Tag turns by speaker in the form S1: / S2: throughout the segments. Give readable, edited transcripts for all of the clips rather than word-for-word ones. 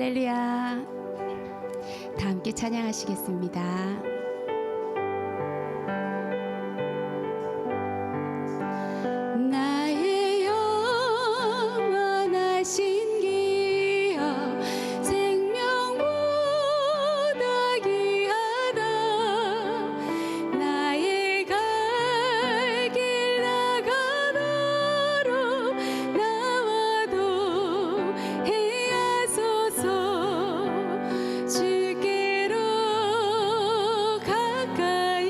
S1: 할렐루야. 다 함께 찬양하시겠습니다. 나의 영원하신 기여 생명보다 귀하다. 나의 갈 길 나가도록 나와도 해하소서. 주께로 가까이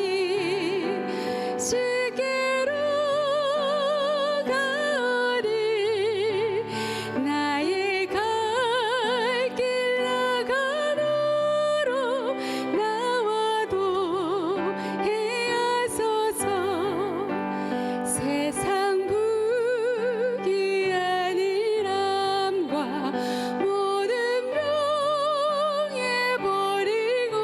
S1: 주께로 가리. 나의 갈 길 나가도록 나와도 해하소서. 세상 부귀한 일함과 모든 명예 버리고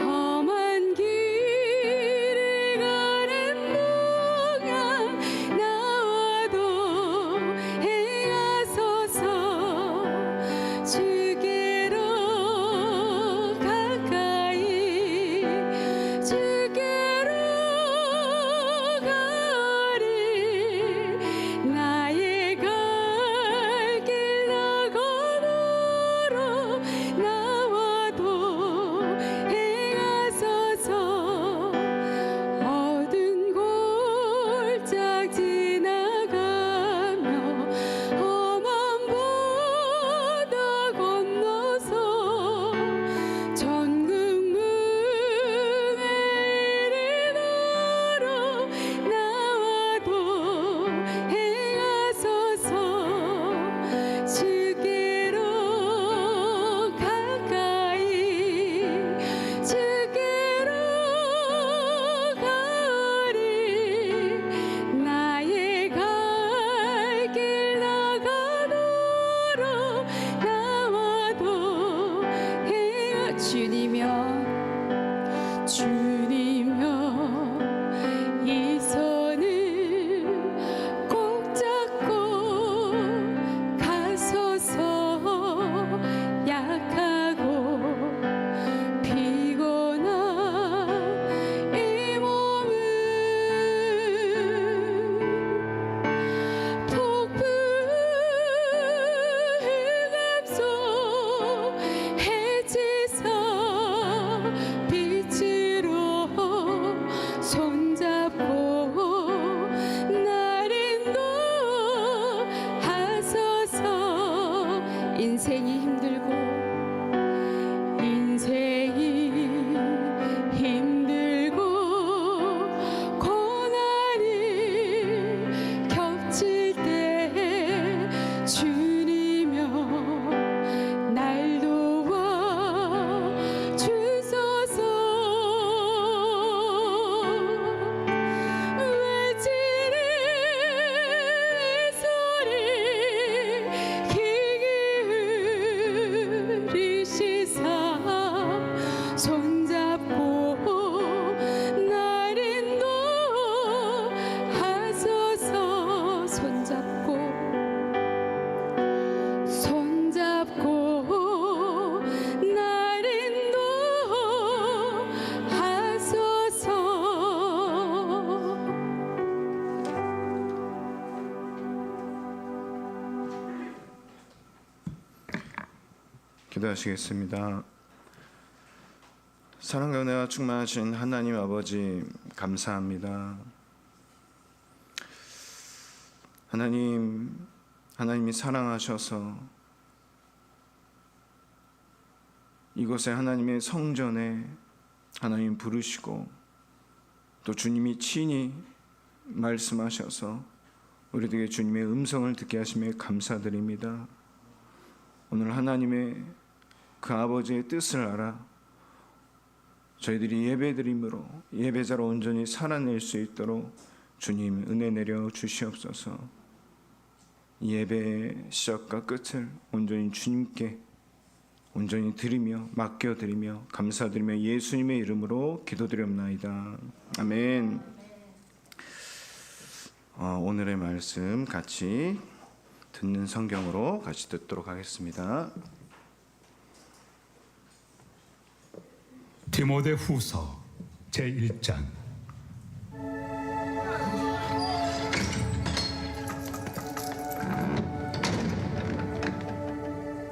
S1: 험한 길을 가는 동안 나와도 해하소서. 주께로 가까이 주께로 가리. 나의 갈 길 나가도록 나와도 해하소서. 어두운 골짝 지나가며 험한 바다 건너서 천국 문에 이르도록 나와도 해하소서. 주께로 가까이 주께로 가리. 나의 갈 길 나가도록 나와도 해야. 주님여 이 손을 꼭 잡고 가소서. 약하고 피곤한 이 몸을 폭풍 흑암 속 해지사 빛으로 손잡고 날 인도하소서. 인생이 힘들고 고난이 겹칠 때 주님여 날 도와 주소서. 외치는 소리 귀 기울이시사 손잡고 날 인도하소서. 손잡고 날 인도하소서.
S2: 기도하시겠습니다. 사랑과 은혜와 충만하신 하나님 아버지 감사합니다. 하나님이 사랑하셔서 이곳에 하나님의 성전에 하나님 부르시고 또 주님이 친히 말씀하셔서 우리에게 주님의 음성을 듣게 하심에 감사드립니다. 오늘 하나님의 그 아버지의 뜻을 알아 저희들이 예배드림으로 예배자로 온전히 살아낼 수 있도록 주님 은혜 내려 주시옵소서. 예배의 시작과 끝을 온전히 주님께 온전히 드리며 맡겨드리며 감사드리며 예수님의 이름으로 기도드렸나이다. 아멘. 오늘의 말씀 같이 듣는 성경으로 같이 듣도록 하겠습니다.
S3: 디모데후서 제1장.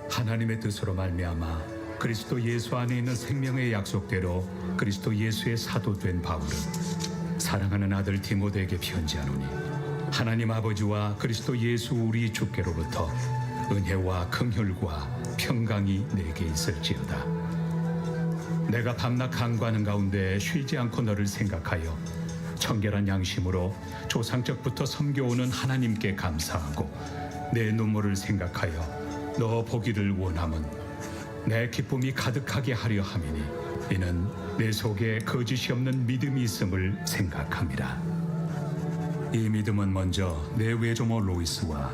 S3: 하나님의 뜻으로 말미암아 그리스도 예수 안에 있는 생명의 약속대로 그리스도 예수의 사도된 바울은 사랑하는 아들 디모데에게 편지하노니, 하나님 아버지와 그리스도 예수 우리 주께로부터 은혜와 긍휼과 평강이 내게 있을지어다. 내가 밤낮 간구하는 가운데 쉬지 않고 너를 생각하여 청결한 양심으로 조상적부터 섬겨오는 하나님께 감사하고, 내 눈물을 생각하여 너 보기를 원함은 내 기쁨이 가득하게 하려 함이니, 이는 내 속에 거짓이 없는 믿음이 있음을 생각함이라. 이 믿음은 먼저 내 외조모 로이스와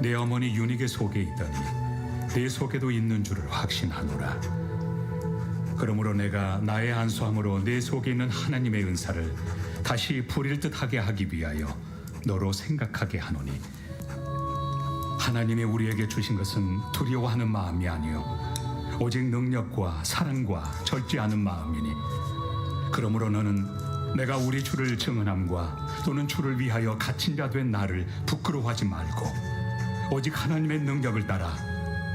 S3: 내 어머니 유니게 속에 있더니 내 속에도 있는 줄을 확신하노라. 그러므로 내가 나의 안수함으로 내 속에 있는 하나님의 은사를 다시 부릴 듯하게 하기 위하여 너로 생각하게 하노니, 하나님이 우리에게 주신 것은 두려워하는 마음이 아니요 오직 능력과 사랑과 절제 않은 마음이니, 그러므로 너는 내가 우리 주를 증언함과 또는 주를 위하여 갇힌 자 된 나를 부끄러워하지 말고 오직 하나님의 능력을 따라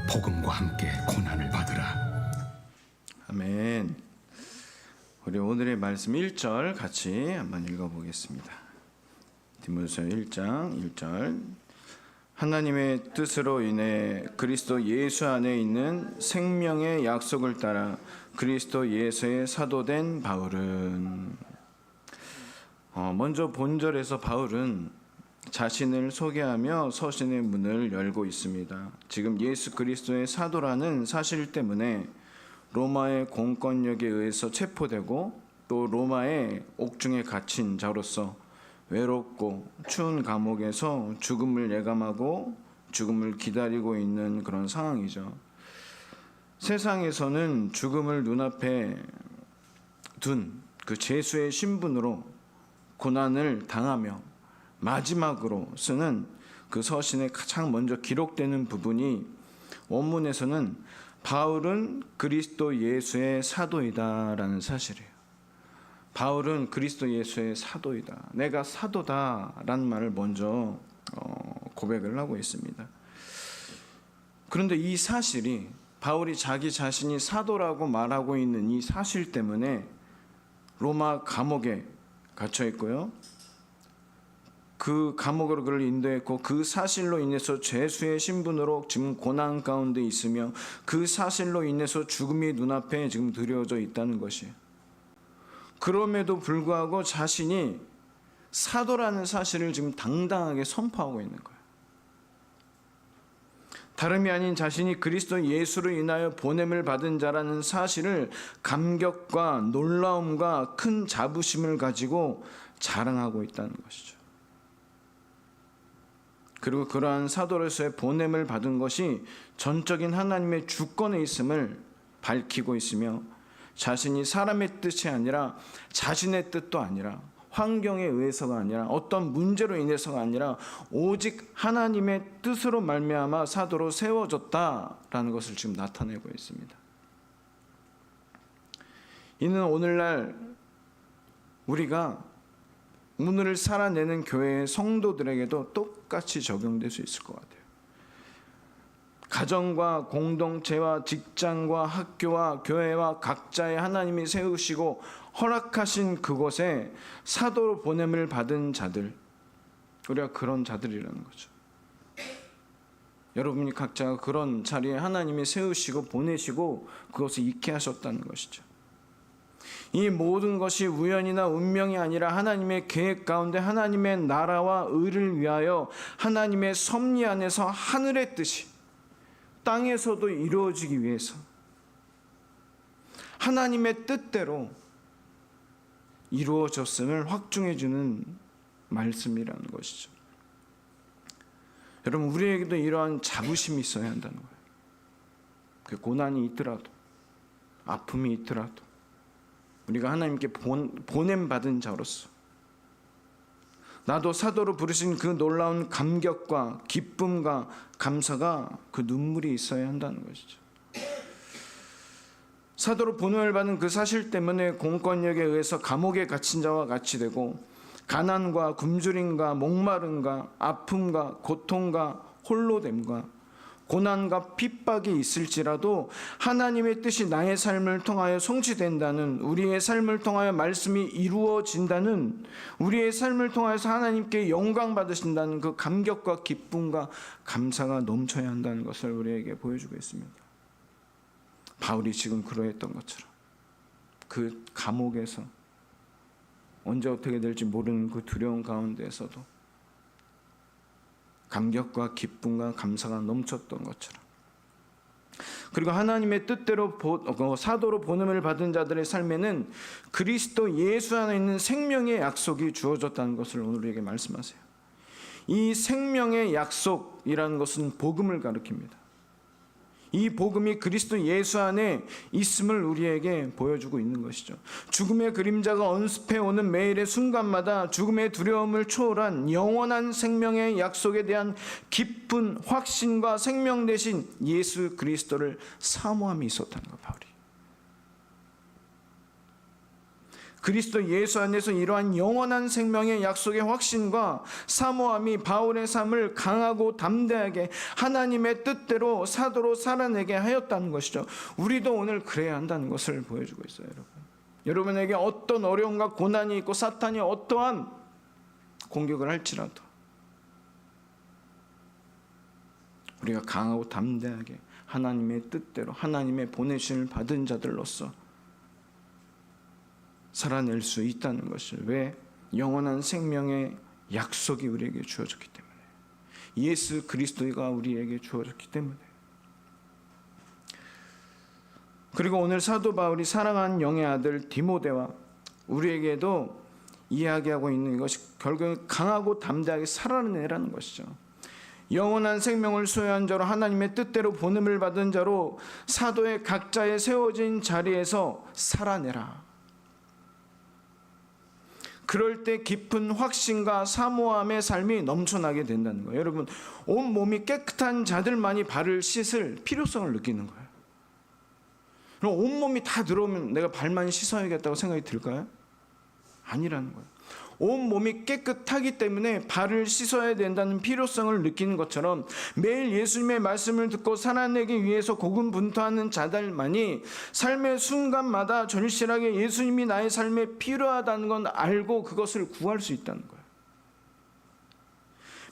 S3: 복음과 함께 고난을 받으라.
S2: 아멘. 우리 오늘의 말씀 1절 같이 한번 읽어보겠습니다. 디모데후서 1장 1절. 하나님의 뜻으로 인해 그리스도 예수 안에 있는 생명의 약속을 따라 그리스도 예수의 사도된 바울은, 먼저 본절에서 바울은 자신을 소개하며 서신의 문을 열고 있습니다. 지금 예수 그리스도의 사도라는 사실 때문에 로마의 공권력에 의해서 체포되고 또 로마의 옥중에 갇힌 자로서 외롭고 추운 감옥에서 죽음을 예감하고 죽음을 기다리고 있는 그런 상황이죠. 세상에서는 죽음을 눈앞에 둔 그 죄수의 신분으로 고난을 당하며 마지막으로 쓰는 그 서신에 가장 먼저 기록되는 부분이, 원문에서는 바울은 그리스도 예수의 사도이다라는 사실이에요. 바울은 그리스도 예수의 사도이다, 내가 사도다라는 말을 먼저 고백을 하고 있습니다. 그런데 이 사실이, 바울이 자기 자신이 사도라고 말하고 있는 이 사실 때문에 로마 감옥에 갇혀 있고요, 그 감옥으로 그를 인도했고, 그 사실로 인해서 죄수의 신분으로 지금 고난 가운데 있으며 그 사실로 인해서 죽음이 눈앞에 지금 드려져 있다는 것이에요. 그럼에도 불구하고 자신이 사도라는 사실을 지금 당당하게 선포하고 있는 거예요. 다름이 아닌 자신이 그리스도 예수로 인하여 보냄을 받은 자라는 사실을 감격과 놀라움과 큰 자부심을 가지고 자랑하고 있다는 것이죠. 그리고 그러한 사도로서의 보냄을 받은 것이 전적인 하나님의 주권에 있음을 밝히고 있으며, 자신이 사람의 뜻이 아니라, 자신의 뜻도 아니라, 환경에 의해서가 아니라, 어떤 문제로 인해서가 아니라 오직 하나님의 뜻으로 말미암아 사도로 세워졌다라는 것을 지금 나타내고 있습니다. 이는 오늘날 우리가 오늘을 살아내는 교회의 성도들에게도 똑같이 적용될 수 있을 것 같아요. 가정과 공동체와 직장과 학교와 교회와 각자의 하나님이 세우시고 허락하신 그곳에 사도로 보냄을 받은 자들, 우리가 그런 자들이라는 거죠. 여러분이 각자가 그런 자리에 하나님이 세우시고 보내시고 그것을 있게 하셨다는 것이죠. 이 모든 것이 우연이나 운명이 아니라 하나님의 계획 가운데 하나님의 나라와 의를 위하여 하나님의 섭리 안에서 하늘의 뜻이 땅에서도 이루어지기 위해서 하나님의 뜻대로 이루어졌음을 확증해 주는 말씀이라는 것이죠. 여러분, 우리에게도 이러한 자부심이 있어야 한다는 거예요. 그 고난이 있더라도, 아픔이 있더라도 우리가 하나님께 보냄 받은 자로서 나도 사도로 부르신 그 놀라운 감격과 기쁨과 감사가 그 눈물이 있어야 한다는 것이죠. 사도로 보냄을 받은 그 사실 때문에 공권력에 의해서 감옥에 갇힌 자와 같이 되고 가난과 굶주림과 목마름과 아픔과 고통과 홀로됨과 고난과 핍박이 있을지라도 하나님의 뜻이 나의 삶을 통하여 성취된다는, 우리의 삶을 통하여 말씀이 이루어진다는, 우리의 삶을 통하여서 하나님께 영광 받으신다는 그 감격과 기쁨과 감사가 넘쳐야 한다는 것을 우리에게 보여주고 있습니다. 바울이 지금 그러했던 것처럼 그 감옥에서 언제 어떻게 될지 모르는 그 두려움 가운데에서도 감격과 기쁨과 감사가 넘쳤던 것처럼, 그리고 하나님의 뜻대로 사도로 보냄을 받은 자들의 삶에는 그리스도 예수 안에 있는 생명의 약속이 주어졌다는 것을 오늘 우리에게 말씀하세요. 이 생명의 약속이라는 것은 복음을 가리킵니다. 이 복음이 그리스도 예수 안에 있음을 우리에게 보여주고 있는 것이죠. 죽음의 그림자가 언습해오는 매일의 순간마다 죽음의 두려움을 초월한 영원한 생명의 약속에 대한 깊은 확신과 생명 대신 예수 그리스도를 사모함이 있었다는 것, 바울이. 그리스도 예수 안에서 이러한 영원한 생명의 약속의 확신과 사모함이 바울의 삶을 강하고 담대하게 하나님의 뜻대로 사도로 살아내게 하였다는 것이죠. 우리도 오늘 그래야 한다는 것을 보여주고 있어요, 여러분. 여러분에게 어떤 어려움과 고난이 있고 사탄이 어떠한 공격을 할지라도 우리가 강하고 담대하게 하나님의 뜻대로 하나님의 보내심을 받은 자들로서 살아낼 수 있다는 것을, 왜? 영원한 생명의 약속이 우리에게 주어졌기 때문에, 예수 그리스도가 우리에게 주어졌기 때문에. 그리고 오늘 사도 바울이 사랑하는 영의 아들 디모데와 우리에게도 이야기하고 있는 것이 결국 강하고 담대하게 살아내라는 것이죠. 영원한 생명을 소유한 자로 하나님의 뜻대로 보냄을 받은 자로 사도의 각자의 세워진 자리에서 살아내라. 그럴 때 깊은 확신과 사모함의 삶이 넘쳐나게 된다는 거예요. 여러분, 온 몸이 깨끗한 자들만이 발을 씻을 필요성을 느끼는 거예요. 그럼 온 몸이 다 들어오면 내가 발만 씻어야겠다고 생각이 들까요? 아니라는 거예요. 온 몸이 깨끗하기 때문에 발을 씻어야 된다는 필요성을 느끼는 것처럼 매일 예수님의 말씀을 듣고 살아내기 위해서 고군분투하는 자들만이 삶의 순간마다 절실하게 예수님이 나의 삶에 필요하다는 건 알고 그것을 구할 수 있다는 거예요.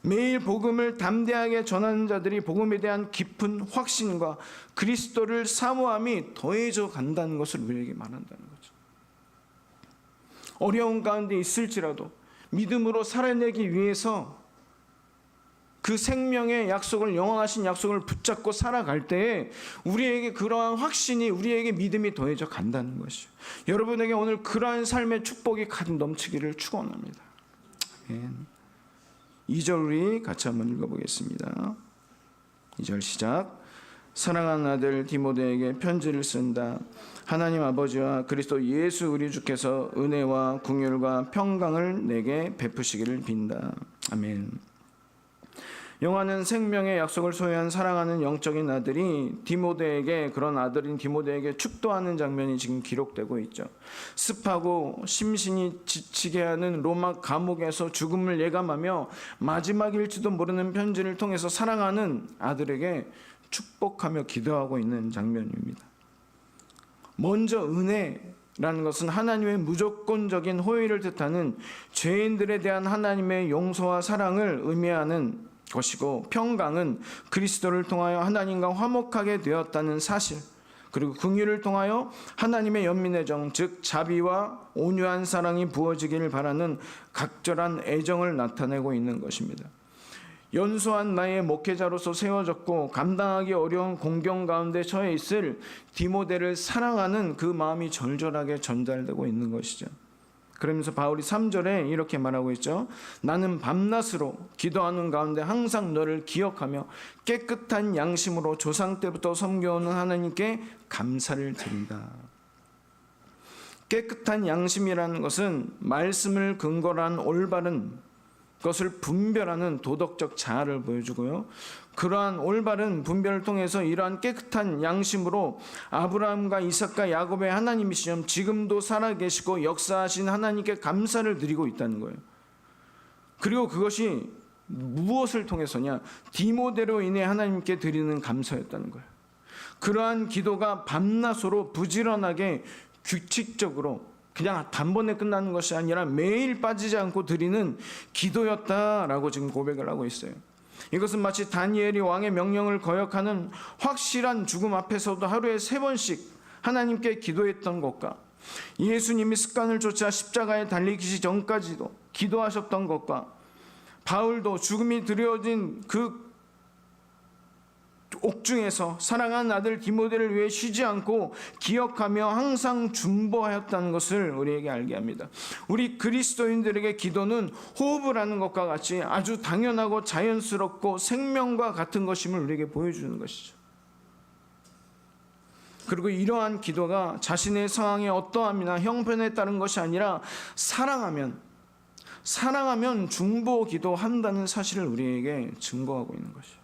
S2: 매일 복음을 담대하게 전하는 자들이 복음에 대한 깊은 확신과 그리스도를 사모함이 더해져 간다는 것을 우리에게 말한다는 거죠. 어려운 가운데 있을지라도 믿음으로 살아내기 위해서 그 생명의 약속을, 영원하신 약속을 붙잡고 살아갈 때에 우리에게 그러한 확신이, 우리에게 믿음이 더해져 간다는 것이죠. 여러분에게 오늘 그러한 삶의 축복이 가득 넘치기를 축원합니다. 2절 우리 같이 한번 읽어보겠습니다. 2절 시작. 사랑하는 아들 디모데에게 편지를 쓴다. 하나님 아버지와 그리스도 예수 우리 주께서 은혜와 긍휼과 평강을 내게 베푸시기를 빈다. 아멘. 영원한 생명의 약속을 소유한 사랑하는 영적인 아들이 디모데에게, 그런 아들인 디모데에게 축도하는 장면이 지금 기록되고 있죠. 습하고 심신이 지치게 하는 로마 감옥에서 죽음을 예감하며 마지막일지도 모르는 편지를 통해서 사랑하는 아들에게 축복하며 기도하고 있는 장면입니다. 먼저 은혜라는 것은 하나님의 무조건적인 호의를 뜻하는 죄인들에 대한 하나님의 용서와 사랑을 의미하는 것이고, 평강은 그리스도를 통하여 하나님과 화목하게 되었다는 사실, 그리고 긍휼을 통하여 하나님의 연민의 정, 즉 자비와 온유한 사랑이 부어지기를 바라는 각별한 애정을 나타내고 있는 것입니다. 연소한 나의 목회자로서 세워졌고 감당하기 어려운 공경 가운데 처해 있을 디모데를 사랑하는 그 마음이 절절하게 전달되고 있는 것이죠. 그러면서 바울이 3절에 이렇게 말하고 있죠. 나는 밤낮으로 기도하는 가운데 항상 너를 기억하며 깨끗한 양심으로 조상 때부터 섬겨오는 하나님께 감사를 드린다. 깨끗한 양심이라는 것은 말씀을 근거로 한 올바른 것을 분별하는 도덕적 자아를 보여주고요. 그러한 올바른 분별을 통해서 이러한 깨끗한 양심으로 아브라함과 이삭과 야곱의 하나님이시면 지금도 살아계시고 역사하신 하나님께 감사를 드리고 있다는 거예요. 그리고 그것이 무엇을 통해서냐? 디모데로 인해 하나님께 드리는 감사였다는 거예요. 그러한 기도가 밤낮으로 부지런하게 규칙적으로 그냥 단번에 끝나는 것이 아니라 매일 빠지지 않고 드리는 기도였다라고 지금 고백을 하고 있어요. 이것은 마치 다니엘이 왕의 명령을 거역하는 확실한 죽음 앞에서도 하루에 3번씩 하나님께 기도했던 것과 예수님이 습관을 쫓아 십자가에 달리기 전까지도 기도하셨던 것과 바울도 죽음이 두려워진 그 옥중에서 사랑하는 아들 디모데를 위해 쉬지 않고 기억하며 항상 중보하였다는 것을 우리에게 알게 합니다. 우리 그리스도인들에게 기도는 호흡을 하는 것과 같이 아주 당연하고 자연스럽고 생명과 같은 것임을 우리에게 보여주는 것이죠. 그리고 이러한 기도가 자신의 상황의 어떠함이나 형편에 따른 것이 아니라 사랑하면 중보 기도한다는 사실을 우리에게 증거하고 있는 것이죠.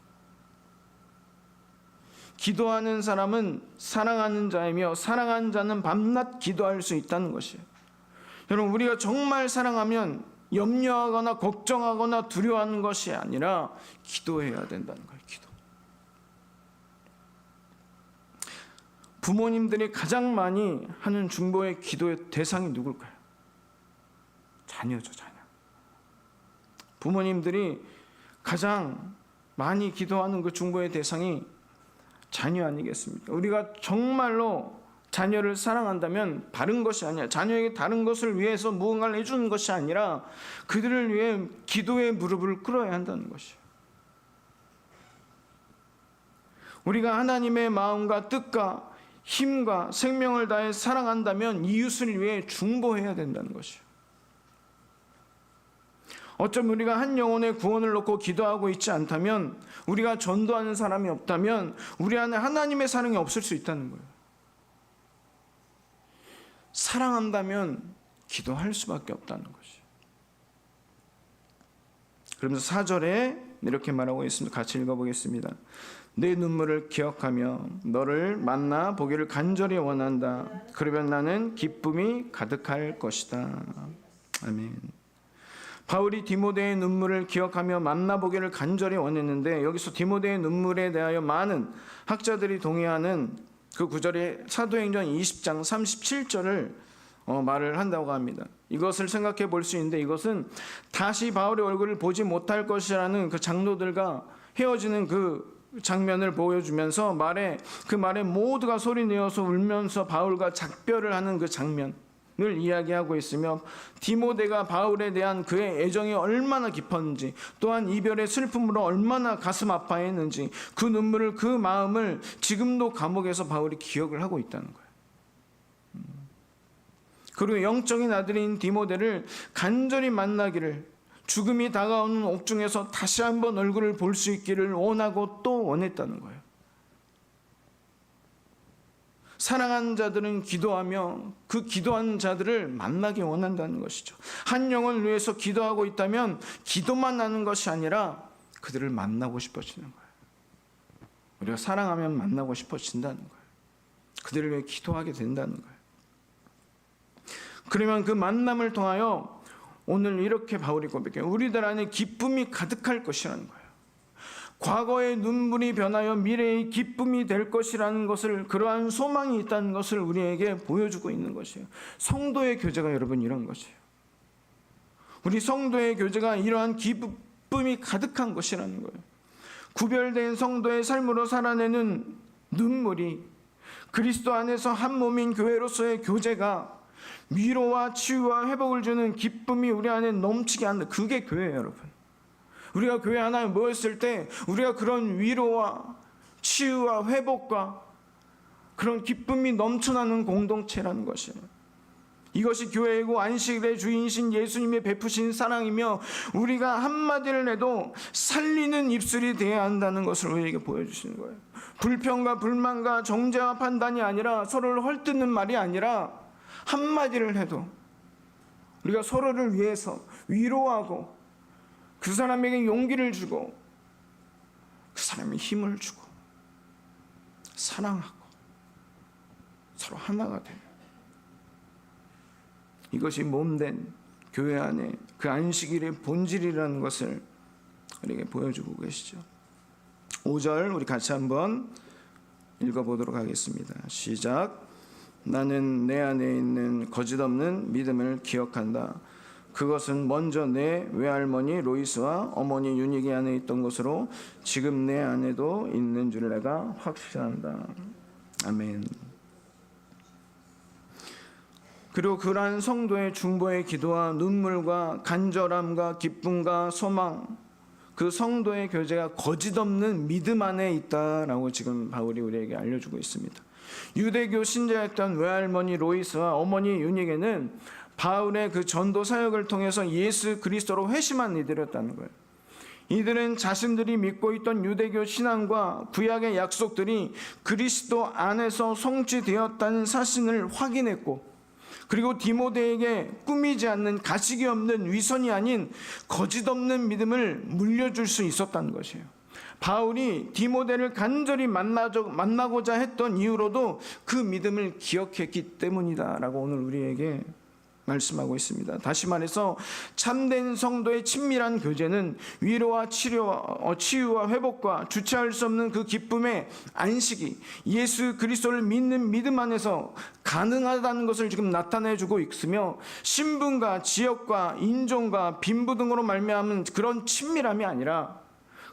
S2: 기도하는 사람은 사랑하는 자이며 사랑하는 자는 밤낮 기도할 수 있다는 것이에요. 여러분, 우리가 정말 사랑하면 염려하거나 걱정하거나 두려워하는 것이 아니라 기도해야 된다는 거예요. 기도. 부모님들이 가장 많이 하는 중보의 기도의 대상이 누굴까요? 자녀죠, 자녀. 부모님들이 가장 많이 기도하는 그 중보의 대상이 자녀 아니겠습니까? 우리가 정말로 자녀를 사랑한다면 다른 것이 아니라 자녀에게 다른 것을 위해서 무언가를 해주는 것이 아니라 그들을 위해 기도의 무릎을 꿇어야 한다는 것이에요. 우리가 하나님의 마음과 뜻과 힘과 생명을 다해 사랑한다면 이웃을 위해 중보해야 된다는 것이에요. 어쩜 우리가 한 영혼의 구원을 놓고 기도하고 있지 않다면, 우리가 전도하는 사람이 없다면 우리 안에 하나님의 사랑이 없을 수 있다는 거예요. 사랑한다면 기도할 수밖에 없다는 것이에요. 그러면서 4절에 이렇게 말하고 있습니다. 같이 읽어보겠습니다. 내 눈물을 기억하며 너를 만나 보기를 간절히 원한다. 그러면 나는 기쁨이 가득할 것이다. 아멘. 바울이 디모데의 눈물을 기억하며 만나보기를 간절히 원했는데, 여기서 디모데의 눈물에 대하여 많은 학자들이 동의하는 그 구절이 사도행전 20장 37절을 말을 한다고 합니다. 이것을 생각해 볼 수 있는데, 이것은 다시 바울의 얼굴을 보지 못할 것이라는 그 장로들과 헤어지는 그 장면을 보여주면서 그 말에 모두가 소리내어서 울면서 바울과 작별을 하는 그 장면을 이야기하고 있으며, 디모데가 바울에 대한 그의 애정이 얼마나 깊었는지, 또한 이별의 슬픔으로 얼마나 가슴 아파했는지, 그 눈물을, 그 마음을 지금도 감옥에서 바울이 기억을 하고 있다는 거예요. 그리고 영적인 아들인 디모데를 간절히 만나기를, 죽음이 다가오는 옥중에서 다시 한번 얼굴을 볼 수 있기를 원하고 또 원했다는 거예요. 사랑하는 자들은 기도하며 그 기도하는 자들을 만나기 원한다는 것이죠. 한 영혼을 위해서 기도하고 있다면 기도만 하는 것이 아니라 그들을 만나고 싶어지는 거예요. 우리가 사랑하면 만나고 싶어진다는 거예요. 그들을 위해 기도하게 된다는 거예요. 그러면 그 만남을 통하여 오늘 이렇게 바울이 고백해요. 우리들 안에 기쁨이 가득할 것이라는 거예요. 과거의 눈물이 변하여 미래의 기쁨이 될 것이라는 것을, 그러한 소망이 있다는 것을 우리에게 보여주고 있는 것이에요. 성도의 교제가 여러분 이런 것이에요. 우리 성도의 교제가 이러한 기쁨이 가득한 것이라는 거예요. 구별된 성도의 삶으로 살아내는 눈물이, 그리스도 안에서 한 몸인 교회로서의 교제가 위로와 치유와 회복을 주는 기쁨이 우리 안에 넘치게 한다. 그게 교회예요, 여러분. 우리가 교회 하나에 모였을 때 우리가 그런 위로와 치유와 회복과 그런 기쁨이 넘쳐나는 공동체라는 것이에요. 이것이 교회이고 안식일의 주인이신 예수님의 베푸신 사랑이며, 우리가 한마디를 해도 살리는 입술이 되어야 한다는 것을 우리에게 보여주시는 거예요. 불평과 불만과 정죄와 판단이 아니라, 서로를 헐뜯는 말이 아니라, 한마디를 해도 우리가 서로를 위해서 위로하고 그 사람에게 용기를 주고 그 사람에 힘을 주고 사랑하고 서로 하나가 되는, 이것이 몸된 교회 안에 그 안식일의 본질이라는 것을 우리에게 보여주고 계시죠. 5절 우리 같이 한번 읽어보도록 하겠습니다. 시작. 나는 내 안에 있는 거짓없는 믿음을 기억한다. 그것은 먼저 내 외할머니 로이스와 어머니 유니기 안에 있던 것으로 지금 내 안에도 있는 줄 내가 확신한다. 아멘. 그리고 그러한 성도의 중보의 기도와 눈물과 간절함과 기쁨과 소망, 그 성도의 교제가 거짓없는 믿음 안에 있다라고 지금 바울이 우리에게 알려주고 있습니다. 유대교 신자였던 외할머니 로이스와 어머니 유니게는 바울의 그 전도 사역을 통해서 예수 그리스도로 회심한 이들이었다는 거예요. 이들은 자신들이 믿고 있던 유대교 신앙과 구약의 약속들이 그리스도 안에서 성취되었다는 사실을 확인했고, 그리고 디모데에게 꾸미지 않는 가식이 없는 위선이 아닌 거짓없는 믿음을 물려줄 수 있었다는 것이에요. 바울이 디모데를 간절히 만나고자 했던 이유로도 그 믿음을 기억했기 때문이다라고 오늘 우리에게 말씀하고 있습니다. 다시 말해서 참된 성도의 친밀한 교제는 위로와 치유와 회복과 주체할 수 없는 그 기쁨의 안식이 예수 그리스도를 믿는 믿음 안에서 가능하다는 것을 지금 나타내주고 있으며, 신분과 지역과 인종과 빈부 등으로 말미암은 그런 친밀함이 아니라,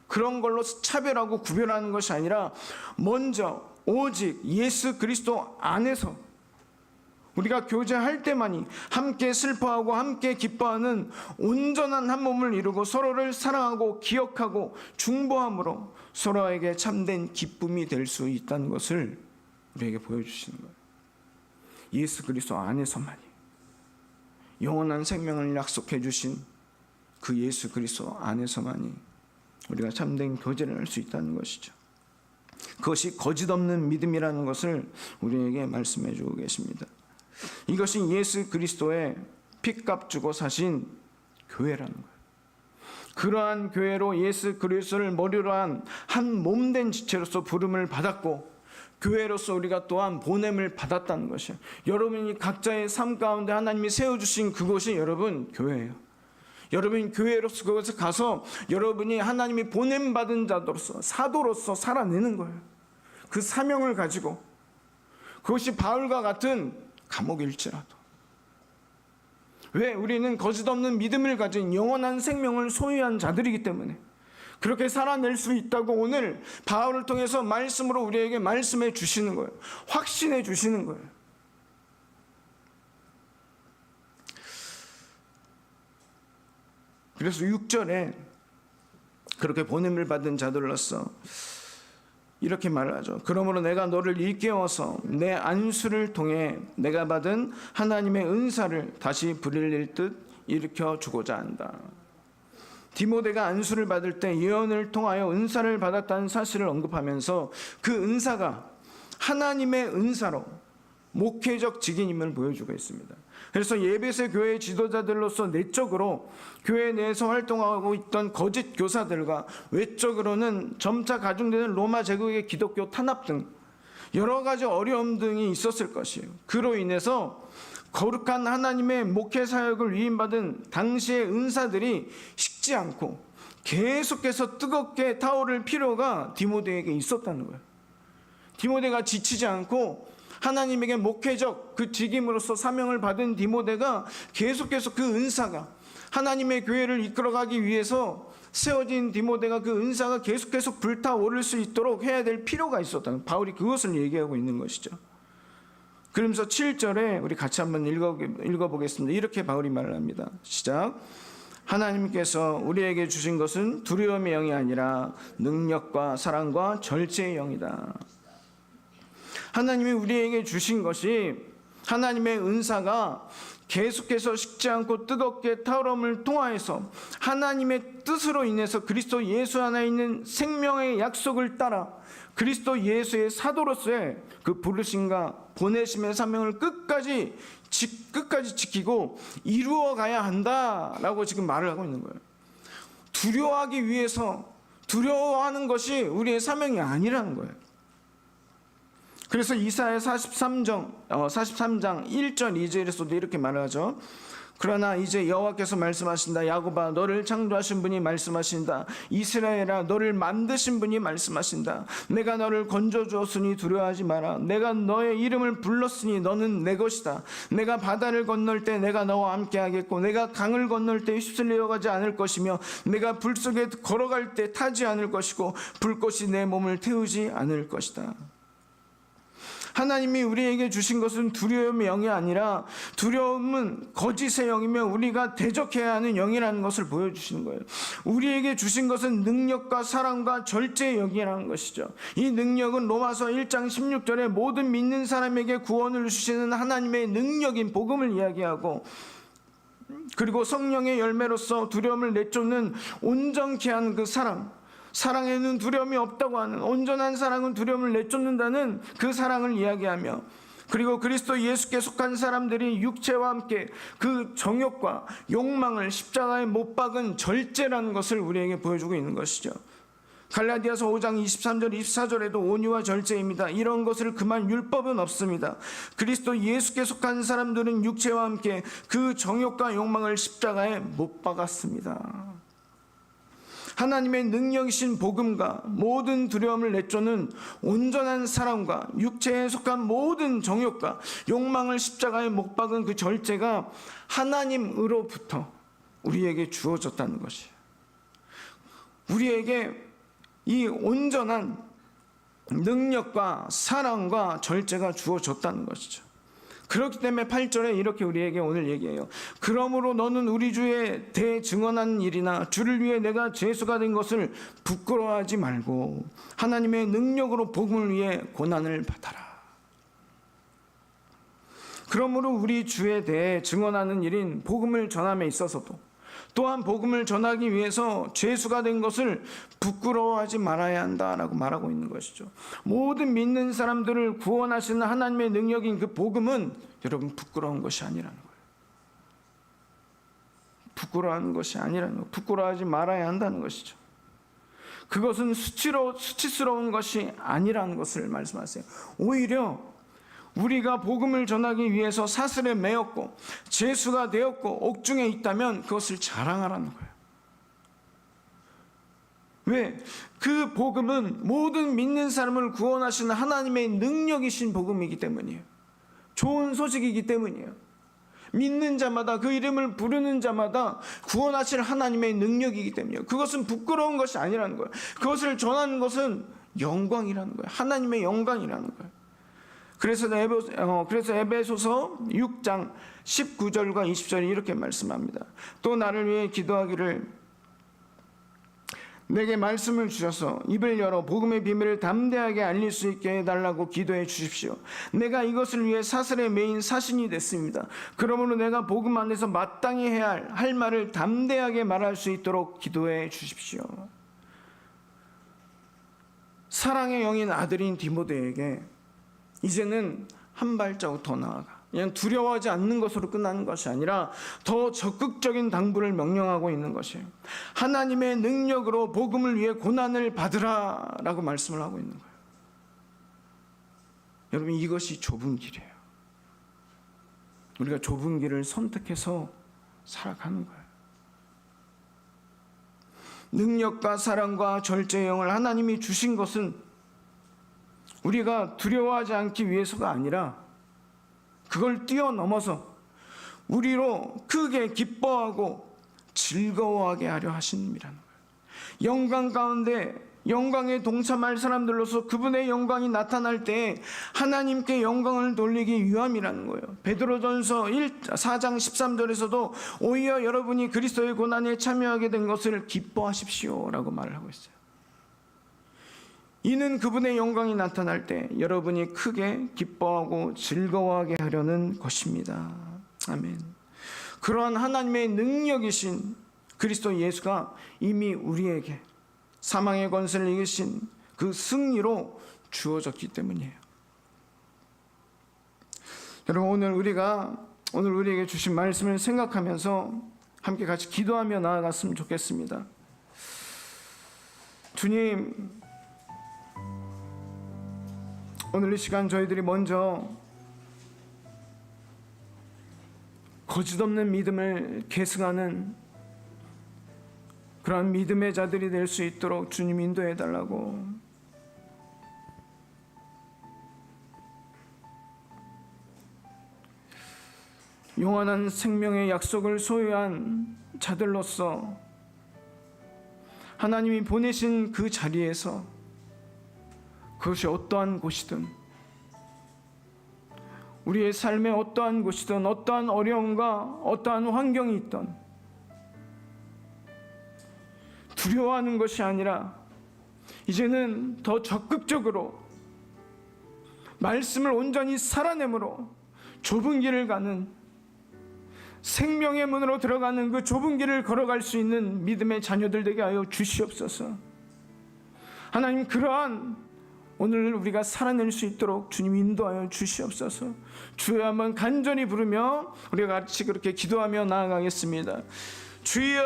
S2: 그런 걸로 차별하고 구별하는 것이 아니라 먼저 오직 예수 그리스도 안에서 우리가 교제할 때만이 함께 슬퍼하고 함께 기뻐하는 온전한 한 몸을 이루고 서로를 사랑하고 기억하고 중보함으로 서로에게 참된 기쁨이 될 수 있다는 것을 우리에게 보여주시는 거예요. 예수 그리스도 안에서만이, 영원한 생명을 약속해 주신 그 예수 그리스도 안에서만이 우리가 참된 교제를 할 수 있다는 것이죠. 그것이 거짓없는 믿음이라는 것을 우리에게 말씀해 주고 계십니다. 이것이 예수 그리스도의 핏값 주고 사신 교회라는 거예요. 그러한 교회로 예수 그리스도를 머리로 한 몸된 지체로서 부름을 받았고, 교회로서 우리가 또한 보냄을 받았다는 것이에요. 여러분이 각자의 삶 가운데 하나님이 세워주신 그곳이 여러분 교회예요. 여러분이 교회로서 그곳에 가서 여러분이 하나님이 보냄받은 자로서 사도로서 살아내는 거예요. 그 사명을 가지고, 그것이 바울과 같은 감옥일지라도. 왜? 우리는 거짓없는 믿음을 가진 영원한 생명을 소유한 자들이기 때문에 그렇게 살아낼 수 있다고 오늘 바울을 통해서 말씀으로 우리에게 말씀해 주시는 거예요. 확신해 주시는 거예요. 그래서 6절에 그렇게 보냄을 받은 자들로서 이렇게 말하죠. 그러므로 내가 너를 일깨워서 내 안수를 통해 내가 받은 하나님의 은사를 다시 부릴릴 듯 일으켜 주고자 한다. 디모데가 안수를 받을 때 예언을 통하여 은사를 받았다는 사실을 언급하면서 그 은사가 하나님의 은사로 목회적 직인임을 보여주고 있습니다. 그래서 예배새 교회의 지도자들로서 내적으로 교회 내에서 활동하고 있던 거짓 교사들과 외적으로는 점차 가중되는 로마 제국의 기독교 탄압 등 여러 가지 어려움 등이 있었을 것이에요. 그로 인해서 거룩한 하나님의 목회 사역을 위임받은 당시의 은사들이 식지 않고 계속해서 뜨겁게 타오를 필요가 디모데에게 있었다는 거예요. 디모데가 지치지 않고 하나님에게 목회적 그 직임으로서 사명을 받은 디모데가 계속해서 그 은사가 하나님의 교회를 이끌어가기 위해서 세워진 디모데가 그 은사가 계속해서 불타오를 수 있도록 해야 될 필요가 있었다는, 바울이 그것을 얘기하고 있는 것이죠. 그러면서 7절에 우리 같이 한번 읽어보겠습니다. 이렇게 바울이 말을 합니다. 시작. 하나님께서 우리에게 주신 것은 두려움의 영이 아니라 능력과 사랑과 절제의 영이다. 하나님이 우리에게 주신 것이 하나님의 은사가 계속해서 식지 않고 뜨겁게 타오름을 통하여서 하나님의 뜻으로 인해서 그리스도 예수 안에 있는 생명의 약속을 따라 그리스도 예수의 사도로서의 그 부르심과 보내심의 사명을 끝까지 지키고 이루어 가야 한다라고 지금 말을 하고 있는 거예요. 두려워하기 위해서 두려워하는 것이 우리의 사명이 아니라는 거예요. 그래서 이사야 43장 1절 2절에서도 이렇게 말하죠. 그러나 이제 여호와께서 말씀하신다. 야곱아, 너를 창조하신 분이 말씀하신다. 이스라엘아, 너를 만드신 분이 말씀하신다. 내가 너를 건져주었으니 두려워하지 마라. 내가 너의 이름을 불렀으니 너는 내 것이다. 내가 바다를 건널 때 내가 너와 함께 하겠고, 내가 강을 건널 때 휩쓸려 가지 않을 것이며, 내가 불 속에 걸어갈 때 타지 않을 것이고, 불꽃이 내 몸을 태우지 않을 것이다. 하나님이 우리에게 주신 것은 두려움의 영이 아니라, 두려움은 거짓의 영이며 우리가 대적해야 하는 영이라는 것을 보여주시는 거예요. 우리에게 주신 것은 능력과 사랑과 절제의 영이라는 것이죠. 이 능력은 로마서 1장 16절에 모든 믿는 사람에게 구원을 주시는 하나님의 능력인 복음을 이야기하고, 그리고 성령의 열매로서 두려움을 내쫓는 온전케 하는 그 사랑에는 두려움이 없다고 하는, 온전한 사랑은 두려움을 내쫓는다는 그 사랑을 이야기하며, 그리고 그리스도 예수께 속한 사람들이 육체와 함께 그 정욕과 욕망을 십자가에 못 박은 절제라는 것을 우리에게 보여주고 있는 것이죠. 갈라디아서 5장 23절 24절에도 온유와 절제입니다. 이런 것을 금한 율법은 없습니다. 그리스도 예수께 속한 사람들은 육체와 함께 그 정욕과 욕망을 십자가에 못 박았습니다. 하나님의 능력이신 복음과 모든 두려움을 내쫓는 온전한 사랑과 육체에 속한 모든 정욕과 욕망을 십자가에 못 박은 그 절제가 하나님으로부터 우리에게 주어졌다는 것이에요. 우리에게 이 온전한 능력과 사랑과 절제가 주어졌다는 것이죠. 그렇기 때문에 8절에 이렇게 우리에게 오늘 얘기해요. 그러므로 너는 우리 주의 대증언하는 일이나 주를 위해 내가 죄수가 된 것을 부끄러워하지 말고 하나님의 능력으로 복음을 위해 고난을 받아라. 그러므로 우리 주에 대해 증언하는 일인 복음을 전함에 있어서도, 또한 복음을 전하기 위해서 죄수가 된 것을 부끄러워하지 말아야 한다라고 말하고 있는 것이죠. 모든 믿는 사람들을 구원하시는 하나님의 능력인 그 복음은 여러분 부끄러운 것이 아니라는 거예요. 부끄러워하는 것이 아니라는 거예요. 부끄러워하지 말아야 한다는 것이죠. 그것은 수치스러운 것이 아니라는 것을 말씀하세요. 오히려 우리가 복음을 전하기 위해서 사슬에 매였고 죄수가 되었고 옥중에 있다면 그것을 자랑하라는 거예요. 왜? 그 복음은 모든 믿는 사람을 구원하시는 하나님의 능력이신 복음이기 때문이에요. 좋은 소식이기 때문이에요. 믿는 자마다, 그 이름을 부르는 자마다 구원하실 하나님의 능력이기 때문이에요. 그것은 부끄러운 것이 아니라는 거예요. 그것을 전하는 것은 영광이라는 거예요. 하나님의 영광이라는 거예요. 그래서 에베소서 6장 19절과 20절이 이렇게 말씀합니다. 또 나를 위해 기도하기를 내게 말씀을 주셔서 입을 열어 복음의 비밀을 담대하게 알릴 수 있게 해달라고 기도해 주십시오. 내가 이것을 위해 사슬에 매인 사신이 됐습니다. 그러므로 내가 복음 안에서 마땅히 해야 할 말을 담대하게 말할 수 있도록 기도해 주십시오. 사랑의 영인 아들인 디모데에게 이제는 한 발자국 더 나아가 그냥 두려워하지 않는 것으로 끝나는 것이 아니라 더 적극적인 당부를 명령하고 있는 것이에요. 하나님의 능력으로 복음을 위해 고난을 받으라 라고 말씀을 하고 있는 거예요. 여러분, 이것이 좁은 길이에요. 우리가 좁은 길을 선택해서 살아가는 거예요. 능력과 사랑과 절제의 영을 하나님이 주신 것은 우리가 두려워하지 않기 위해서가 아니라 그걸 뛰어넘어서 우리로 크게 기뻐하고 즐거워하게 하려 하심이라는 거예요. 영광 가운데 영광에 동참할 사람들로서 그분의 영광이 나타날 때 하나님께 영광을 돌리기 위함이라는 거예요. 베드로전서 4장 13절에서도 오히려 여러분이 그리스도의 고난에 참여하게 된 것을 기뻐하십시오 라고 말을 하고 있어요. 이는 그분의 영광이 나타날 때 여러분이 크게 기뻐하고 즐거워하게 하려는 것입니다. 아멘. 그러한 하나님의 능력이신 그리스도 예수가 이미 우리에게 사망의 권세를 이기신 그 승리로 주어졌기 때문이에요. 여러분, 오늘 우리에게 주신 말씀을 생각하면서 함께 같이 기도하며 나아갔으면 좋겠습니다. 주님, 오늘 이 시간 저희들이 먼저 거짓 없는 믿음을 계승하는 그러한 믿음의 자들이 될 수 있도록 주님 인도해 달라고. 영원한 생명의 약속을 소유한 자들로서 하나님이 보내신 그 자리에서 그것이 어떠한 곳이든, 우리의 삶의 어떠한 곳이든, 어떠한 어려움과 어떠한 환경이 있든 두려워하는 것이 아니라 이제는 더 적극적으로 말씀을 온전히 살아내므로 좁은 길을 가는, 생명의 문으로 들어가는 그 좁은 길을 걸어갈 수 있는 믿음의 자녀들 되게 하여 주시옵소서. 하나님, 그러한 오늘 우리가 살아낼 수 있도록 주님 인도하여 주시옵소서. 주여 한번 간절히 부르며 우리가 같이 그렇게 기도하며 나아가겠습니다. 주여,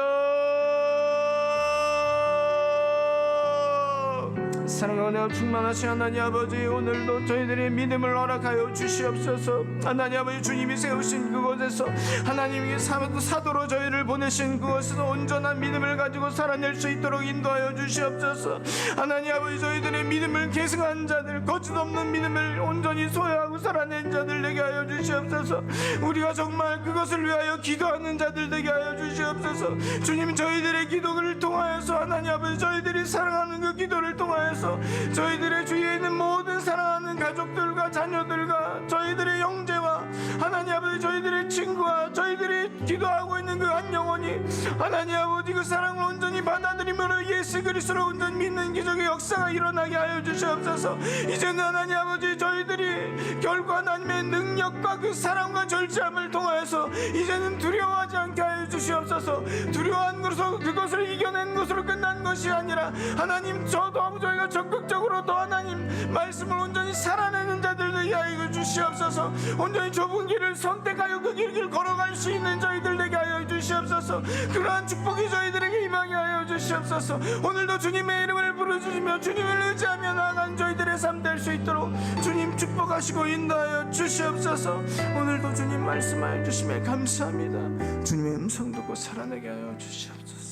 S2: 사랑하고 내가 충만하신 하나님 아버지, 오늘도 저희들의 믿음을 허락하여 주시옵소서. 하나님 아버지, 주님이 세우신 그곳에서 하나님이 사도로 저희를 보내신 그곳에서 온전한 믿음을 가지고 살아낼 수 있도록 인도하여 주시옵소서. 하나님 아버지, 저희들의 믿음을 계승한 자들, 거짓 없는 믿음을 온전히 소유하고 살아낸 자들 되게 하여 주시옵소서. 우리가 정말 그것을 위하여 기도하는 자들 되게 하여 주시옵소서. 주님, 저희들의 기도를 통하여서 하나님 아버지, 저희들이 사랑하는 그 기도를 통하여서 저희들의 주위에 있는 모든 사랑하는 가족들과 자녀들과 저희들의 형제와 하나님 아버지, 저희들의 친구와 저희들이 기도하고 있는 그 한 영혼이 하나님 아버지 그 사랑을 온전히 받아들이므로 예수 그리스도를 온전히 믿는 기적의 역사가 일어나게 하여 주시옵소서. 이제는 하나님 아버지, 저희들이 결국 하나님의 능력과 그 사랑과 절제함을 통하여서 이제는 두려워하지 않게 하여 주시옵소서. 두려워한 것으로 그것을 이겨낸 것으로 끝난 것이 아니라 하나님, 저희가 적극적으로 더 하나님 말씀을 온전히 살아내는 자들 되게 하여 주시옵소서. 온전히 좁은 길을 선택하여 그 길을 걸어갈 수 있는 저희들 되게 하여 주시옵소서. 그러한 축복이 저희들에게 임하게 하여 주시옵소서. 오늘도 주님의 이름을 부르짖으며 주님을 의지하며 나아간 저희들의 삶 될 수 있도록 주님 축복하시고 인도하여 주시옵소서. 오늘도 주님 말씀하여 주심에 감사합니다. 주님의 음성 듣고 살아내게 하여 주시옵소서.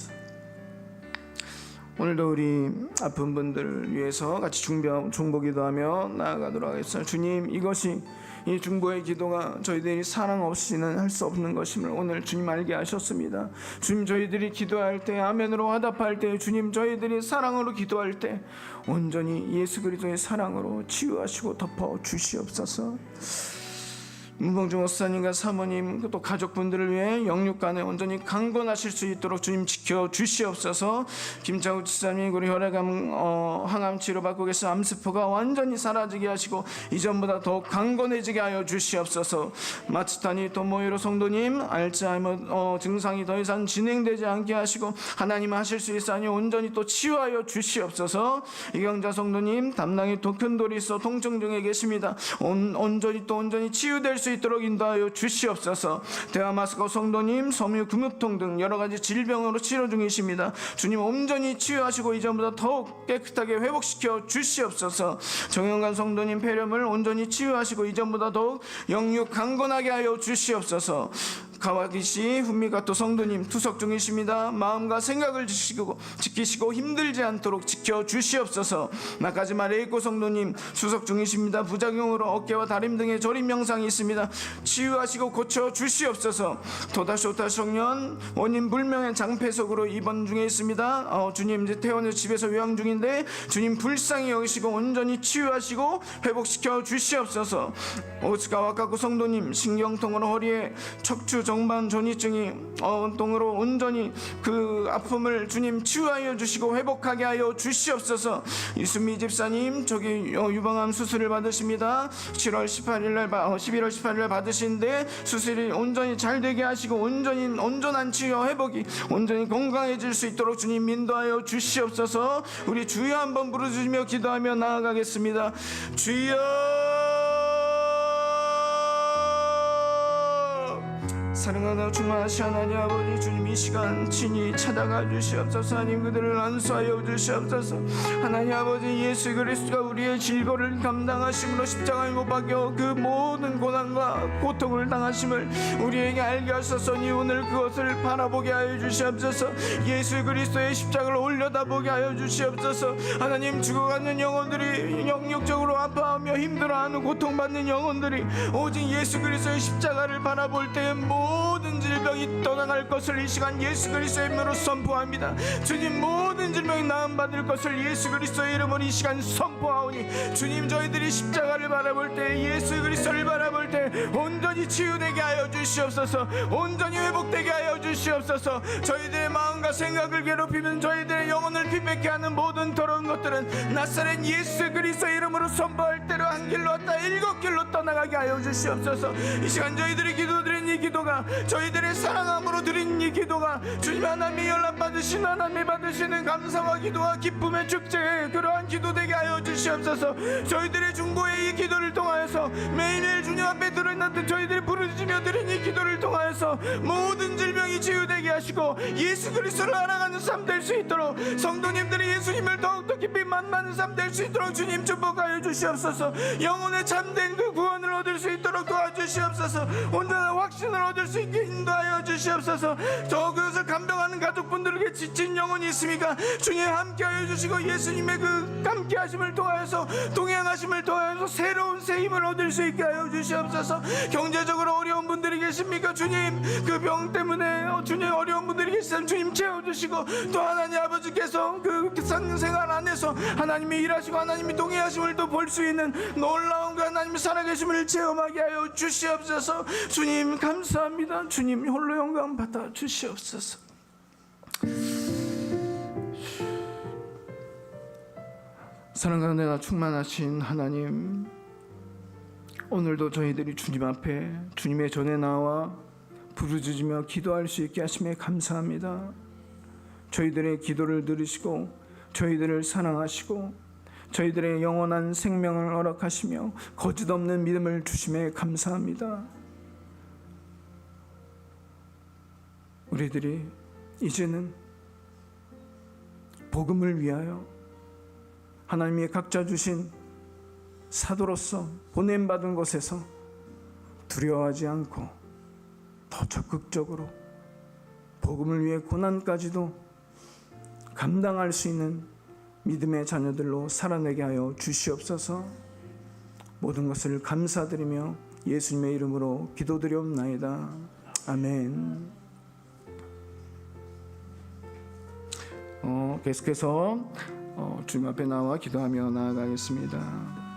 S2: 오늘도 우리 아픈 분들을 위해서 같이 중보기도하며 나아가도록 하겠습니다. 주님, 이것이 이 중보의 기도가 저희들이 사랑 없이는 할 수 없는 것임을 오늘 주님 알게 하셨습니다. 주님, 저희들이 기도할 때, 아멘으로 화답할 때, 주님 저희들이 사랑으로 기도할 때 온전히 예수 그리스도의 사랑으로 치유하시고 덮어 주시옵소서. 문봉주 목사님과 사모님 또 가족분들을 위해 영육간에 온전히 강건하실 수 있도록 주님 지켜 주시옵소서. 김창우 지사님, 우리 혈액암 항암 치료받고 계신 암세포가 완전히 사라지게 하시고 이전보다 더욱 강건해지게 하여 주시옵소서. 마츠타니 토모히로 성도님, 알츠하이머 증상이 더 이상 진행되지 않게 하시고 하나님 하실 수 있사니 온전히 또 치유하여 주시옵소서. 이경자 성도님, 담낭에 독현돌이 있어 통증 중에 계십니다. 온전히 치유될 수 있도록 인도하여 주시옵소서. 대하마스코 성도님, 섬유 금흡통 등 여러 가지 질병으로 치료 중이십니다. 주님 온전히 치유하시고 이전보다 더욱 깨끗하게 회복시켜 주시옵소서. 정영관 성도님, 폐렴을 온전히 치유하시고 이전보다 더욱 영육 강건하게 하여 주시옵소서. 가와기시 훈미가토 성도님, 투석 중이십니다. 마음과 생각을 지키시고 힘들지 않도록 지켜 주시옵소서. 나까지마 레이코 성도님, 수석 중이십니다. 부작용으로 어깨와 다림 등의 저림 명상이 있습니다. 치유하시고 고쳐 주시옵소서. 도다쇼타 청년, 원인 불명의 장폐석으로 입원 중에 있습니다. 주님, 이제 퇴원해서 집에서 요양 중인데 주님 불쌍히 여기시고 온전히 치유하시고 회복시켜 주시옵소서. 오스카와카쿠 성도님, 신경통으로 허리에 척추 정반 전이증이 동으로 온전히 그 아픔을 주님 치유하여 주시고 회복하게 하여 주시옵소서. 이수미 집사님, 저기 유방암 수술을 받으십니다. 11월 18일 받으시는데 수술이 온전히 잘 되게 하시고 온전한 치유 회복이 온전히 건강해질 수 있도록 주님 인도하여 주시옵소서. 우리 주여 한번 부르짖으며 기도하며 나아가겠습니다. 주여, 사랑하는 충만하신 하나님 아버지, 주님 이 시간 친히 찾아가 주시옵소서. 하나님 그들을 안수하여 주시옵소서. 하나님 아버지, 예수 그리스도가 우리의 질고를 감당하심으로 십자가에 못 박혀 그 모든 고난과 고통을 당하심을 우리에게 알게 하소서니 오늘 그것을 바라보게 하여 주시옵소서. 예수 그리스도의 십자가를 올려다보게 하여 주시옵소서. 하나님, 죽어가는 영혼들이, 영역적으로 아파하며 힘들어하는 고통받는 영혼들이 오직 예수 그리스도의 십자가를 바라볼 때에 모든 질병이 떠나갈 것을 이 시간 예수 그리스도의 이름으로 선포합니다. 주님, 모든 질병이 나음받을 것을 예수 그리스도의 이름으로 이 시간 선포하오니 주님, 저희들이 십자가를 바라볼 때, 예수 그리스도를 바라볼 때 온전히 치유되게 하여 주시옵소서. 온전히 회복되게 하여 주시옵소서. 저희들의 마음과 생각을 괴롭히는, 저희들의 영혼을 피폐케 하는 모든 더러운 것들은 나사렛 예수 그리스도의 이름으로 선포할 대로 한 길로 왔다 7길로 떠나가게 하여 주시옵소서. 이 시간 저희들이 기도드린 이 기도가, 저희들의 사랑함으로 드린 이 기도가 주님 하나님이 연락받으신, 하나님이 받으시는 감사와 기도와 기쁨의 축제에 그러한 기도 되게 하여 주시옵소서. 저희들의 중보의 이 기도를 통하여서 매일매일 주님 앞에 들어있는 저희들이 부르짖으며 드린 이 기도를 통하여서 모든 질병이 치유되게 하시고 예수 그리스도를 알아가는 삶 될 수 있도록, 성도님들이 예수님을 더욱더 깊이 만나는 삶 될 수 있도록 주님 축복하여 주시옵소서. 영혼의 참된 그 구원을 얻을 수 있도록 도와주시옵소서. 온전한 확신을 얻을 수 있게 인도하여 주시옵소서. 저 그것을 감당하는 가족분들에게 지친 영혼이 있습니까? 주님 함께하여 주시고 예수님의 그 함께하심을 통하여서, 동행하심을 통하여서 새로운 새 힘을 얻을 수 있게 하여 주시옵소서. 경제적으로 어려운 분들이 계십니까? 주님, 그 병 때문에 주님 어려운 분들이 계시면 주님 채워주시고, 또 하나님 아버지께서 그 생활 안에서 하나님이 일하시고 하나님이 동행하심을 또 볼 수 있는 놀라운 그 하나님의 살아계심을 체험하게 하여 주시옵소서. 주님 감사합니다. 주님 홀로 영광 받아 주시옵소서. 사랑과 은혜가 충만하신 하나님, 오늘도 저희들이 주님 앞에 주님의 전에 나와 부르짖으며 기도할 수 있게 하심에 감사합니다. 저희들의 기도를 들으시고 저희들을 사랑하시고 저희들의 영원한 생명을 허락하시며 거짓없는 믿음을 주심에 감사합니다. 우리들이 이제는 복음을 위하여 하나님이 각자 주신 사도로서 보냄받은 곳에서 두려워하지 않고 더 적극적으로 복음을 위해 고난까지도 감당할 수 있는 믿음의 자녀들로 살아내게 하여 주시옵소서. 모든 것을 감사드리며 예수님의 이름으로 기도드리옵나이다. 아멘. 계속해서 주님 앞에 나와 기도하며 나아가겠습니다.